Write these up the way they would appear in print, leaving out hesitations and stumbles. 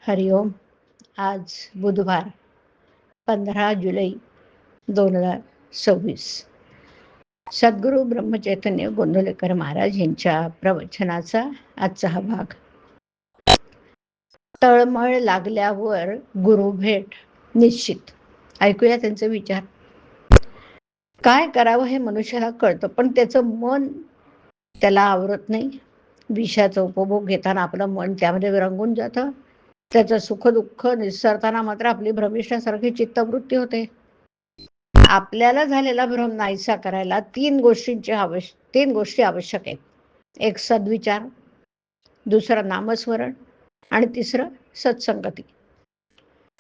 हरिओम. आज बुधवार 15 जुलै 2026. सद्गुरू ब्रह्मचैतन्य गोंदवलेकर महाराज यांच्या प्रवचनाचा आजचा हा भाग. तळमळ लागल्यावर गुरुभेट निश्चित. ऐकूया त्यांचे विचार. काय करावं हे मनुष्याला कळतं, पण त्याचं मन त्याला आवरत नाही. विषयाचा उपभोग घेताना आपलं मन त्यामध्ये रंगून जातं. त्याचं सुख दुःख निसरताना मात्र आपली भ्रमिष्ठासारखी चित्तवृत्ती होते. आपल्याला झालेला भ्रम नाहीसा करायला तीन गोष्टी आवश्यक आहेत. एक सद्विचार, दुसरं नामस्मरण आणि तिसरं सत्संगती.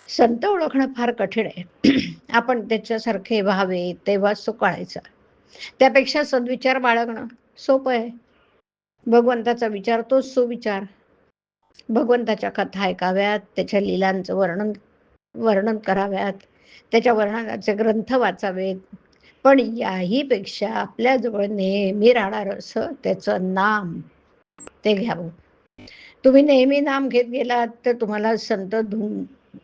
संत ओळखणं फार कठीण आहे. आपण त्याच्यासारखे व्हावे तेव्हाच तो कळायचा. त्यापेक्षा सद्विचार बाळगणं सोपं आहे. भगवंताचा विचार तोच सुविचार. भगवंताच्या कथा ऐकाव्यात, त्याच्या लीलांचं वर्णन कराव्यात, त्याच्या वर्णनाचे ग्रंथ वाचावेत. पण याही पेक्षा आपल्याजवळ नेहमी राहणार असं त्याचं नाम ते घ्यावं. तुम्ही नेहमी नाम घेत गेलात तर तुम्हाला संत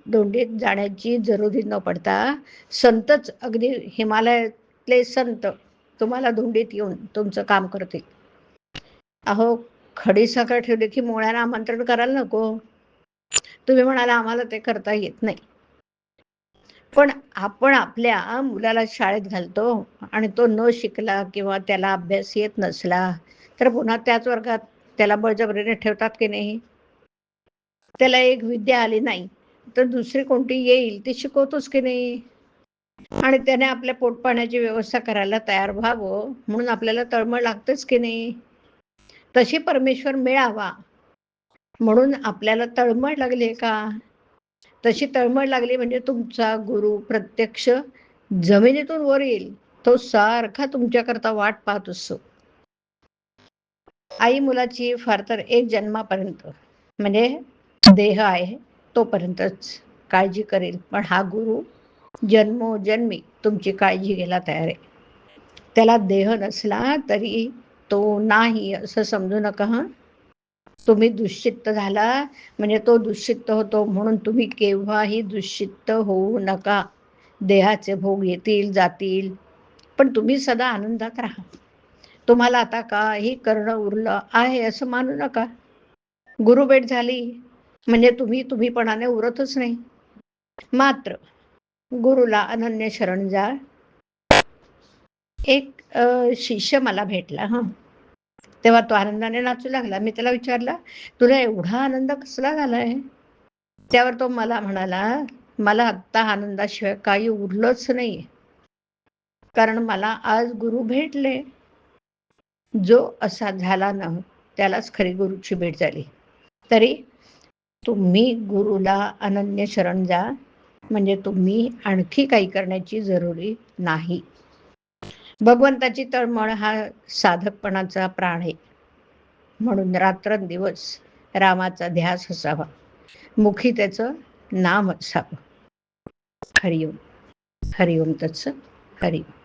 दोंडीत जाण्याची जरुरी न पडता संतच, अगदी हिमालयातले संत तुम्हाला धुंडीत येऊन तुमचं काम करतील. अहो, खडीसाखर ठेवली की मुळ्यांना आमंत्रण करायला नको. तुम्ही म्हणाला आम्हाला ते करता येत नाही. पण आपण आपल्या मुलाला शाळेत घालतो आणि तो न शिकला किंवा त्याला अभ्यास येत नसला तर पुन्हा त्याच वर्गात त्याला बळजबरीने ठेवतात की नाही. त्याला एक विद्या आली नाही तर दुसरी कोणती येईल ती शिकवतोच की नाही. आणि त्याने आपल्या पोटपाण्याची व्यवस्था करायला तयार व्हावं म्हणून आपल्याला तळमळ लागतेच की नाही. तशी परमेश्वर मिळावा म्हणून आपल्याला तळमळ लागली का? तशी तळमळ लागली म्हणजे तुमचा गुरु प्रत्यक्ष जमिनीतून वर येईल. तो सारखा तुमच्याकरता वाट पाहत असतो. आई मुलाची फार तर एक जन्मापर्यंत म्हणजे देह आहे तोपर्यंतच काळजी करेल, पण हा गुरु जन्मोजन्मी तुमची काळजी घ्यायला तयार आहे. त्याला देह नसला तरी तो नाही असं समजू नका. तुम्ही दुश्चित्त झाला म्हणजे तो दुश्चित्त होतो म्हणून तुम्ही केव्हाही दुश्चित्त होऊ नका. देहाचे भोग येतील जातील, पण तुम्ही सदा आनंदात राहा. तुम्हाला आता काही करणं उरलं आहे असं मानू नका. गुरुभेट झाली म्हणजे तुम्हीपणाने उरतच नाही. मात्र गुरुला अनन्य शरण जा. एक शिष्य मला भेटला. तेव्हा तो आनंदाने नाचू लागला. मी त्याला विचारला, तुला एवढा आनंद कसला झालाय? त्यावर तो मला म्हणाला, मला आत्ता आनंदाशिवाय काही उरलंच नाही, कारण मला आज गुरु भेटले. जो असा झाला ना त्यालाच खरी गुरुची भेट झाली. तरी तुम्ही गुरुला अनन्य शरण जा म्हणजे तुम्ही आणखी काही करण्याची जरुरी नाही. भगवंताची तळमळ हा साधकपणाचा प्राण आहे. म्हणून रात्रंदिवस रामाचा ध्यास असावा, मुखी त्याचं नाम असावं. हरिओम. हरिओम तत्सत. हरिओम.